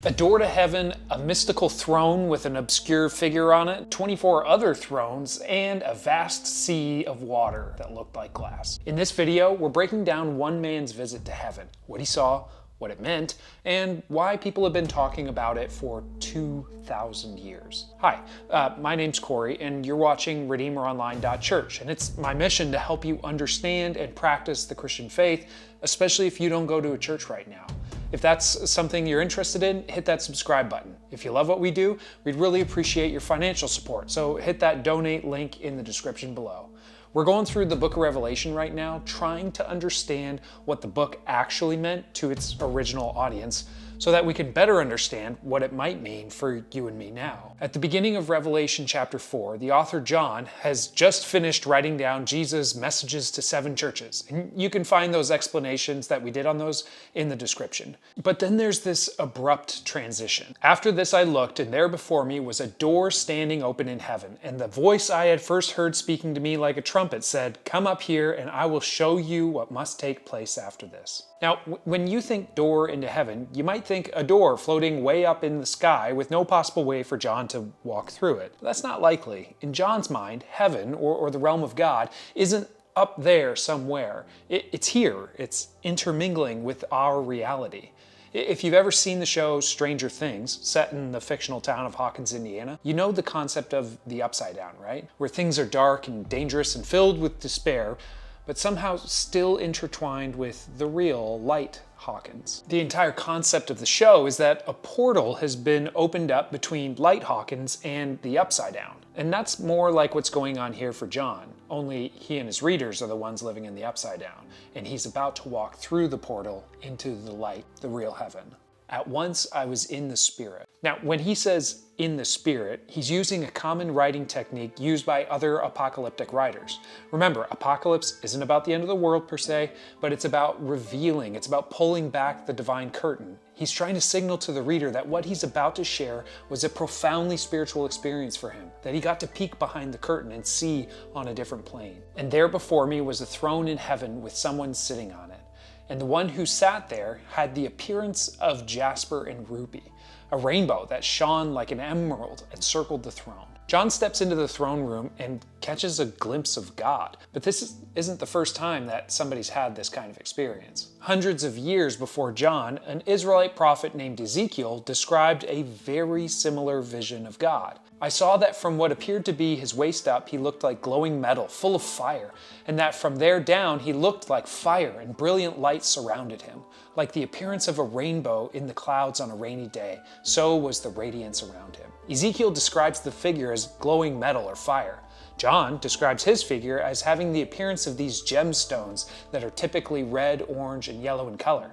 A door to heaven, a mystical throne with an obscure figure on it, 24 other thrones, and a vast sea of water that looked like glass. In this video, we're breaking down one man's visit to heaven, what he saw, what it meant, and why people have been talking about it for 2,000 years. Hi, my name's Corey, and you're watching RedeemerOnline.church, and it's my mission to help you understand and practice the Christian faith, especially if you don't go to a church right now. If that's something you're interested in, hit that subscribe button. If you love what we do, we'd really appreciate your financial support, so hit that donate link in the description below. We're going through the book of Revelation right now, trying to understand what the book actually meant to its original audience, so that we can better understand what it might mean for you and me now. At the beginning of Revelation chapter 4, the author John has just finished writing down Jesus' messages to 7 churches. And you can find those explanations that we did on those in the description. But then there's this abrupt transition. After this I looked, and there before me was a door standing open in heaven. And the voice I had first heard speaking to me like a trumpet said, "Come up here, and I will show you what must take place after this." Now, when you think door into heaven, you might think a door floating way up in the sky with no possible way for John to walk through it. That's not likely. In John's mind, heaven, or the realm of God, isn't up there somewhere. It's here. It's intermingling with our reality. If you've ever seen the show Stranger Things, set in the fictional town of Hawkins, Indiana, you know the concept of the upside down, right? Where things are dark and dangerous and filled with despair, but somehow still intertwined with the real light Hawkins. The entire concept of the show is that a portal has been opened up between light Hawkins and the upside down. And that's more like what's going on here for John, only he and his readers are the ones living in the upside down, and he's about to walk through the portal into the light, the real heaven. At once I was in the Spirit. Now, when he says in the Spirit, he's using a common writing technique used by other apocalyptic writers. Remember, apocalypse isn't about the end of the world per se, but it's about revealing, it's about pulling back the divine curtain. He's trying to signal to the reader that what he's about to share was a profoundly spiritual experience for him, that he got to peek behind the curtain and see on a different plane. And there before me was a throne in heaven with someone sitting on it. And the one who sat there had the appearance of jasper and ruby, a rainbow that shone like an emerald encircled the throne. John steps into the throne room and catches a glimpse of God. But this isn't the first time that somebody's had this kind of experience. Hundreds of years before John, an Israelite prophet named Ezekiel described a very similar vision of God. I saw that from what appeared to be his waist up, he looked like glowing metal, full of fire, and that from there down, he looked like fire and brilliant light surrounded him. Like the appearance of a rainbow in the clouds on a rainy day, so was the radiance around him. Ezekiel describes the figure as glowing metal or fire. John describes his figure as having the appearance of these gemstones that are typically red, orange, and yellow in color.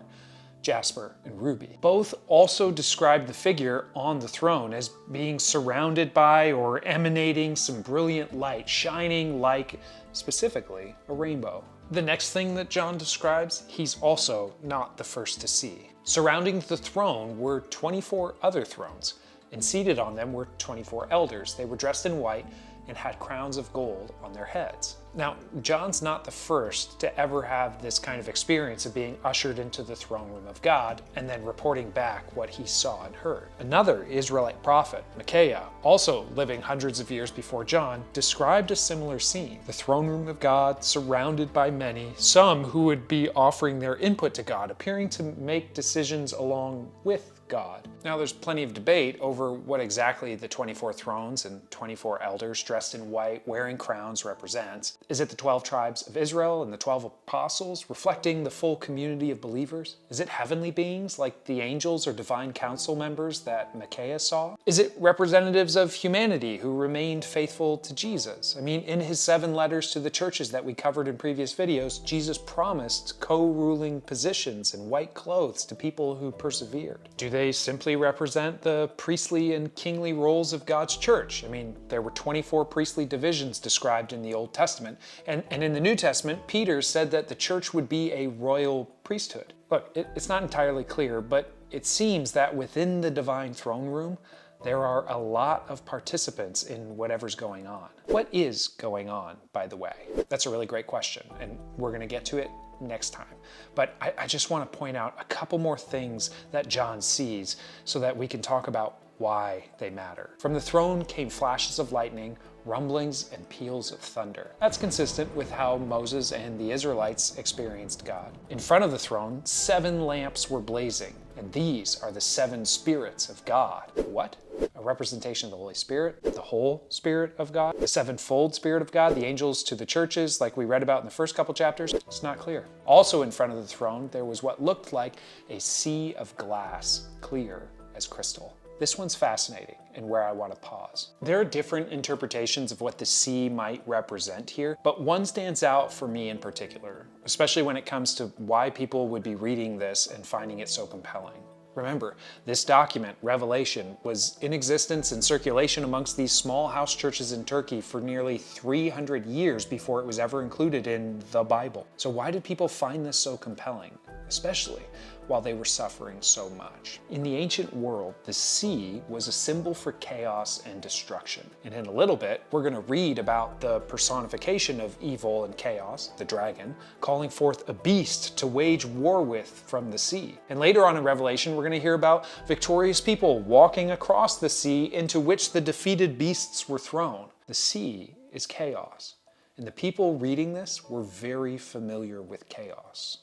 Jasper and ruby. Both also describe the figure on the throne as being surrounded by or emanating some brilliant light, shining like, specifically, a rainbow. The next thing that John describes, he's also not the first to see. Surrounding the throne were 24 other thrones, and seated on them were 24 elders. They were dressed in white and had crowns of gold on their heads. Now, John's not the first to ever have this kind of experience of being ushered into the throne room of God and then reporting back what he saw and heard. Another Israelite prophet, Micaiah, also living hundreds of years before John, described a similar scene. The throne room of God surrounded by many, some who would be offering their input to God, appearing to make decisions along with God. Now, there's plenty of debate over what exactly the 24 thrones and 24 elders dressed in white wearing crowns represents. Is it the 12 tribes of Israel and the 12 apostles reflecting the full community of believers? Is it heavenly beings like the angels or divine council members that Micaiah saw? Is it representatives of humanity who remained faithful to Jesus? I mean, in his 7 letters to the churches that we covered in previous videos, Jesus promised co-ruling positions and white clothes to people who persevered. Do they simply represent the priestly and kingly roles of God's church? I mean, there were 24 priestly divisions described in the Old Testament, and in the New Testament, Peter said that the church would be a royal priesthood. Look, it's not entirely clear, but it seems that within the divine throne room, there are a lot of participants in whatever's going on. What is going on, by the way? That's a really great question, and we're going to get to it next time. But I just want to point out a couple more things that John sees so that we can talk about why they matter. From the throne came flashes of lightning, rumblings, and peals of thunder. That's consistent with how Moses and the Israelites experienced God. In front of the throne, 7 lamps were blazing, and these are the 7 spirits of God. What? A representation of the Holy Spirit, the whole Spirit of God, the 7-fold Spirit of God, the angels to the churches like we read about in the first couple chapters? It's not clear. Also in front of the throne, there was what looked like a sea of glass, clear as crystal. This one's fascinating and where I want to pause. There are different interpretations of what the sea might represent here, but one stands out for me in particular, especially when it comes to why people would be reading this and finding it so compelling. Remember, this document, Revelation, was in existence and circulation amongst these small house churches in Turkey for nearly 300 years before it was ever included in the Bible. So why did people find this so compelling, especially while they were suffering so much? In the ancient world, the sea was a symbol for chaos and destruction. And in a little bit, we're going to read about the personification of evil and chaos, the dragon, calling forth a beast to wage war with from the sea. And later on in Revelation, we're going to hear about victorious people walking across the sea into which the defeated beasts were thrown. The sea is chaos. And the people reading this were very familiar with chaos.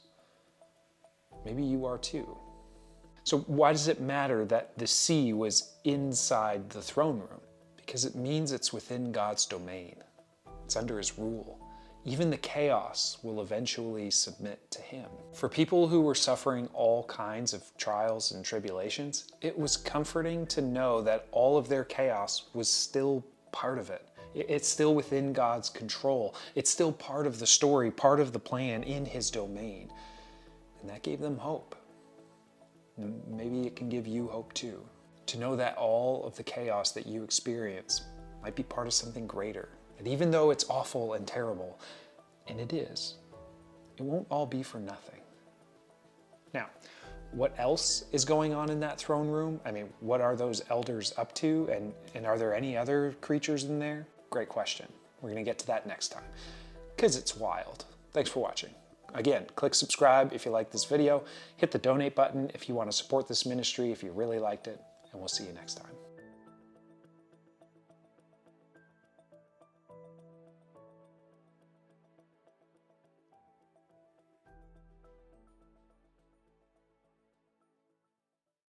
Maybe you are too. So why does it matter that the sea was inside the throne room? Because it means it's within God's domain. It's under his rule. Even the chaos will eventually submit to him. For people who were suffering all kinds of trials and tribulations, it was comforting to know that all of their chaos was still part of it. It's still within God's control. It's still part of the story, part of the plan in his domain. And that gave them hope. And maybe it can give you hope too. To know that all of the chaos that you experience might be part of something greater. And even though it's awful and terrible, and it is, it won't all be for nothing. Now, what else is going on in that throne room? I mean, what are those elders up to? And are there any other creatures in there? Great question. We're gonna get to that next time, because it's wild. Thanks for watching. Again, click subscribe if you like this video, hit the donate button if you want to support this ministry, if you really liked it, and we'll see you next time.